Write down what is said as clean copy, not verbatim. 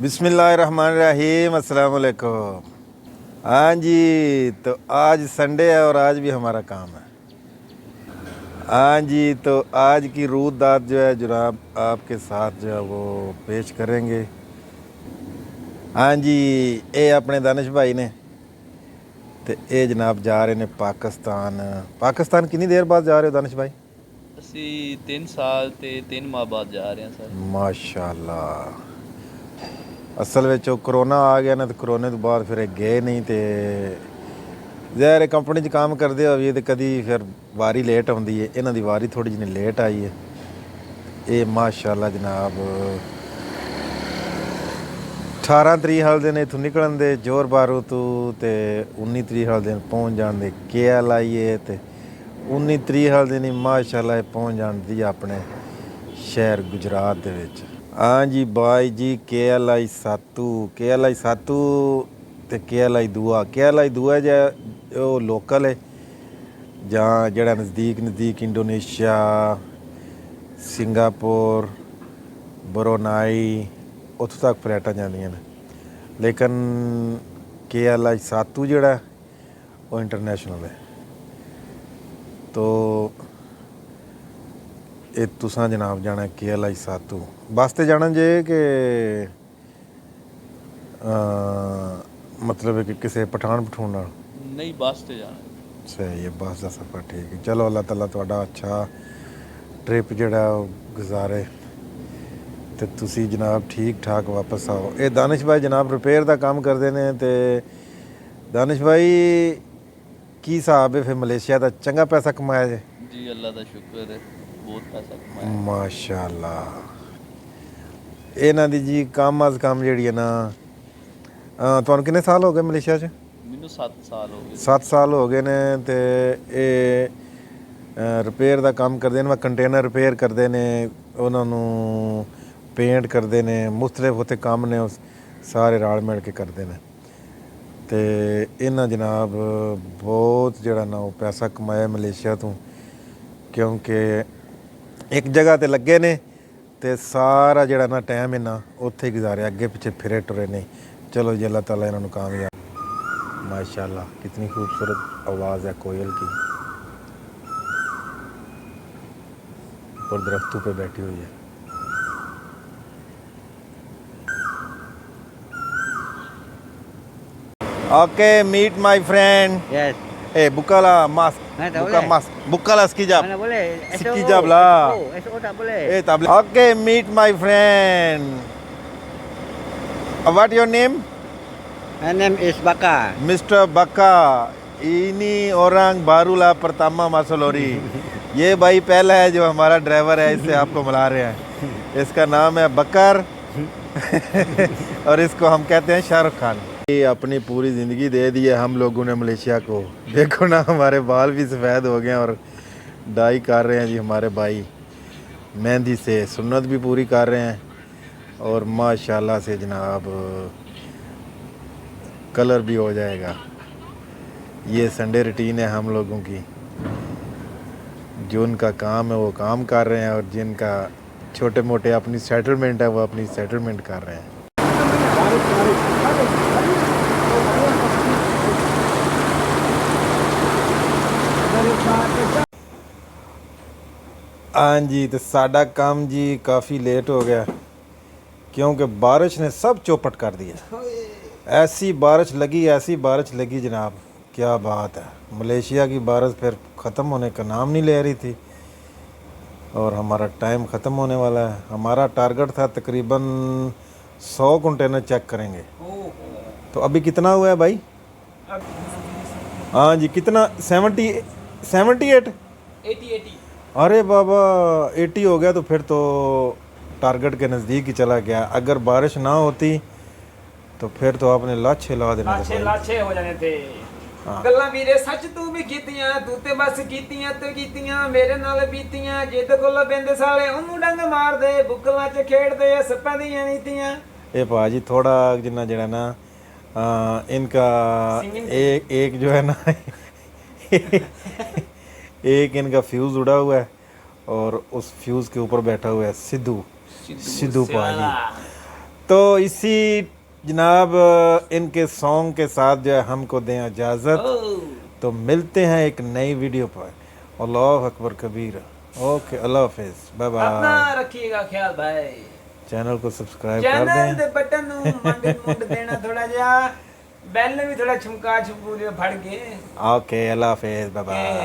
बिस्मिल्लाहिर्रहमानिर्रहीम, अस्सलाम वालेकुम। हाँ जी, तो आज संडे है और आज भी हमारा काम है। हाँ जी, तो आज की रूद दात जो है जनाब आपके साथ जो है वो पेश करेंगे। हाँ जी, ये अपने दानिश भाई ने तो ये जनाब जा रहे ने पाकिस्तान कितनी देर बाद जा रहे हो दानिश भाई? ਅਸੀਂ 3 ਸਾਲ ਤੇ 3 ਮਾਹ ਬਾਅਦ ਜਾ ਰਹੇ ਹਾਂ ਸਰ। ਮਾਸ਼ਾਅੱਲਾ। ਅਸਲ ਵਿੱਚ ਉਹ ਕਰੋਨਾ ਆ ਗਿਆ ਨਾ, ਤੇ ਕਰੋਨੇ ਤੋਂ ਬਾਅਦ ਫਿਰ ਇਹ ਗਏ ਨਹੀਂ। ਤੇ ਜ਼ਾਹਿਰ ਕੰਪਨੀ 'ਚ ਕੰਮ ਕਰਦੇ ਹੋਈਏ ਤੇ ਕਦੀ ਫਿਰ ਵਾਰੀ ਲੇਟ ਆਉਂਦੀ ਹੈ। ਇਹਨਾਂ ਦੀ ਵਾਰੀ ਥੋੜੀ ਜਿਹੀ ਲੇਟ ਆਈ ਹੈ। ਇਹ ਮਾਸ਼ਾਅੱਲਾ ਜਨਾਬ 18 ਤਰੀਕ ਵਾਲੇ ਦਿਨ ਇੱਥੋਂ ਨਿਕਲਣ ਦੇ ਜ਼ੋਰ ਬਾਰੂ ਤੋਂ ਤੇ 19 ਤਰੀਕ ਵਾਲੇ ਦਿਨ ਪਹੁੰਚ ਜਾਣ ਦੇ KL ਆਈਏ ਤੇ 19 ਤਰੀਕ ਵਾਲੇ ਦਿਨ ਹੀ ਮਾਸ਼ਾਅੱਲਾ ਇਹ ਪਹੁੰਚ ਜਾਂਦੀ ਆਪਣੇ ਸ਼ਹਿਰ ਗੁਜਰਾਤ ਦੇ ਵਿੱਚ। हाँ जी बाई जी, KL सातू ਤੇ KL दूआ जो लोकल है ਜਾਂ ਜਿਹੜਾ ਨਜ਼ਦੀਕ ਇੰਡੋਨੇਸ਼ੀਆ, ਸਿੰਗਾਪੁਰ, ਬਰੂਨਾਈ ਉੱਥੋਂ ਤੱਕ ਫਲਾਈਟਾਂ ਜਾਂਦੀਆਂ ਨੇ। ਲੇਕਿਨ KL ਸਾਤੂ ਜਿਹੜਾ ਉਹ ਇੰਟਰਨੈਸ਼ਨਲ ਹੈ। तो ਇਹ ਤੁਸਾਂ ਜਨਾਬ ਜਾਣਾ KL ਸਾਤੂ ਬੱਸ 'ਤੇ ਜਾਣਾ ਜੇ ਕਿ मतलब है कि किसी पठान ਨਾਲ? ਨਹੀਂ ਬੱਸ ਤੇ ਜਾਣਾ। सही है, बस का सफ़र ठीक है। चलो अल्लाह ताला ਤੁਹਾਡਾ अच्छा ट्रिप ਜਿਹੜਾ ਉਹ ਗੁਜ਼ਾਰੇ ਤੇ ਤੁਸੀਂ ਜਨਾਬ ਠੀਕ ਠਾਕ ਵਾਪਸ ਆਓ। ਇਹ ਦਾਨਿਸ਼ ਭਾਈ ਜਨਾਬ ਰਿਪੇਅਰ ਦਾ ਕੰਮ ਕਰਦੇ ਨੇ। ਤੇ ਦਾਨਿਸ਼ ਭਾਈ ਕੀ ਹਿਸਾਬ ਹੈ ਫਿਰ? ਮਲੇਸ਼ੀਆ ਦਾ ਚੰਗਾ ਪੈਸਾ ਕਮਾਇਆ ਜੇ? ਜੀ ਅੱਲਾ ਦਾ ਸ਼ੁਕਰ ਹੈ, ਬਹੁਤ ਪੈਸਾ ਕਮਾਇਆ ਮਾਸ਼ਾਅੱਲਾ। ਇਹਨਾਂ ਦੀ ਜੀ ਕੰਮ ਅਜ਼ ਕੰਮ ਜਿਹੜੀ ਹੈ ਨਾ, ਤੁਹਾਨੂੰ ਕਿੰਨੇ ਸਾਲ ਹੋ ਗਏ ਮਲੇਸ਼ੀਆ 'ਚ? ਮੈਨੂੰ 7 ਸਾਲ ਹੋ ਗਏ। 7 ਸਾਲ ਹੋ ਗਏ ਨੇ। ਤੇ ਇਹ ਰਿਪੇਅਰ ਦਾ ਕੰਮ ਕਰਦੇ ਨੇ। ਕੰਟੇਨਰ ਰਿਪੇਅਰ ਕਰਦੇ ਨੇ, ਉਹਨਾਂ ਨੂੰ ਪੇਂਟ ਕਰਦੇ ਨੇ, ਮੁਖਤਲਿਫ ਉੱਥੇ ਕੰਮ ਨੇ, ਸਾਰੇ ਰਲ ਮਿਲ ਕੇ ਕਰਦੇ ਨੇ। ਤੇ ਇਹਨਾਂ ਜਨਾਬ ਬਹੁਤ ਜਿਹੜਾ ਨਾ ਉਹ ਪੈਸਾ ਕਮਾਇਆ ਮਲੇਸ਼ੀਆ ਤੋਂ, ਕਿਉਂਕਿ ਇੱਕ ਜਗ੍ਹਾ 'ਤੇ ਲੱਗੇ ਨੇ ਤੇ ਸਾਰਾ ਜਿਹੜਾ ਨਾ ਟਾਈਮ ਇਹਨਾਂ ਉੱਥੇ ਹੀ ਗੁਜ਼ਾਰਿਆ, ਅੱਗੇ ਪਿੱਛੇ ਫਿਰੇ ਟੁਰੇ नहीं। चलो जी अल्लाह ताला इन्होंने कामयाब। माशाल्लाह कितनी खूबसूरत आवाज़ है कोयल की, ऊपर दरख्तों पे बैठी हुई है। Okay, meet my friend. Yes. Bukala mask. Tak Buka boleh. mask. Bukalah sekejap. Mana boleh? Sekejap lah. SO tak boleh. Tak boleh. Okay, meet my friend. What your name? My name is Baka. Mr. Baka. Ini orang barulah pertama masuk lori. ये भाई पहला है जो हमारा driver है, इससे आपको मिला रहे हैं। इसका नाम है बकर और इसको हम कहते हैं शाहरुख खान। ये अपनी पूरी ज़िंदगी दे दी है हम लोगों ने मलेशिया को। देखो ना, हमारे बाल भी सफ़ेद हो गए हैं और डाई कर रहे हैं जी हमारे भाई। मेहंदी से सुन्नत भी पूरी कर रहे हैं और माशाल्लाह से जनाब कलर भी हो जाएगा। ये संडे रूटीन है हम लोगों की। जो उनका काम है वो काम कर रहे हैं और जिनका छोटे मोटे अपनी सेटलमेंट है वो अपनी सेटलमेंट कर रहे हैं। हाँ जी, तो साडा काम जी काफ़ी लेट हो गया क्योंकि बारिश ने सब चौपट कर दिया। ऐसी बारिश लगी जनाब, क्या बात है। मलेशिया की बारिश फिर ख़त्म होने का नाम नहीं ले रही थी और हमारा टाइम ख़त्म होने वाला है। हमारा टारगेट था तकरीबन 100 कंटेनर चेक करेंगे। तो अभी कितना हुआ है भाई? हाँ जी, कितना? 78? 80 अरे बाबा 80 हो गया तो फिर तो टारगेट के नज़दीक ही चला गया। अगर बारिश ना होती तो फिर तो आपने लाछे ला देने थे। लाछे हो जाने थे। ਗੱਲਾਂ ਵੀਰੇ ਸੱਚ ਤੂੰ ਵੀ ਕੀਤੀਆਂ, ਤੂੰ ਤੇ ਬਸ ਕੀਤੀਆਂ ਮੇਰੇ ਨਾਲ ਬੀਤੀਆਂ। ਜਿੱਦ ਕੋਲ ਬਿੰਦ ਸਾਲੇ ਉਹਨੂੰ ਡੰਗ ਮਾਰਦੇ, ਬੁੱਕਲਾਂ 'ਚ ਖੇਡਦੇ ਸੱਪਾਂ ਦੀਆਂ ਨੀਤੀਆਂ। ये भाजी थोड़ा जितना जरा ना इनका एक जो है ना एक इनका फ्यूज़ उड़ा हुआ है और उस फ्यूज़ के ऊपर बैठा हुआ है सिद्धू पाजी। तो इसी जनाब इनके सॉन्ग के साथ जो है हमको दें इजाज़त। तो मिलते हैं एक नई वीडियो पर। अल्लाह अकबर कबीर। ओके, अल्लाह हाफिज़, बाय अपना बाय। रखिएगा ख्याल भाई। चैनल को सब्सक्राइब कर ਚੈਨਲ दें। ਦੇ ਬਟਨ ਨੂੰ ਮੁੰਡ ਦੇਣਾ ਥੋੜਾ ਜਿਹਾ, ਬੈਲ ਵੀ ਥੋੜਾ ਛਮਕਾ ਛਪੂ ਫੜ ਕੇ ओके, अल्लाह हाफिज़, बाय बाय।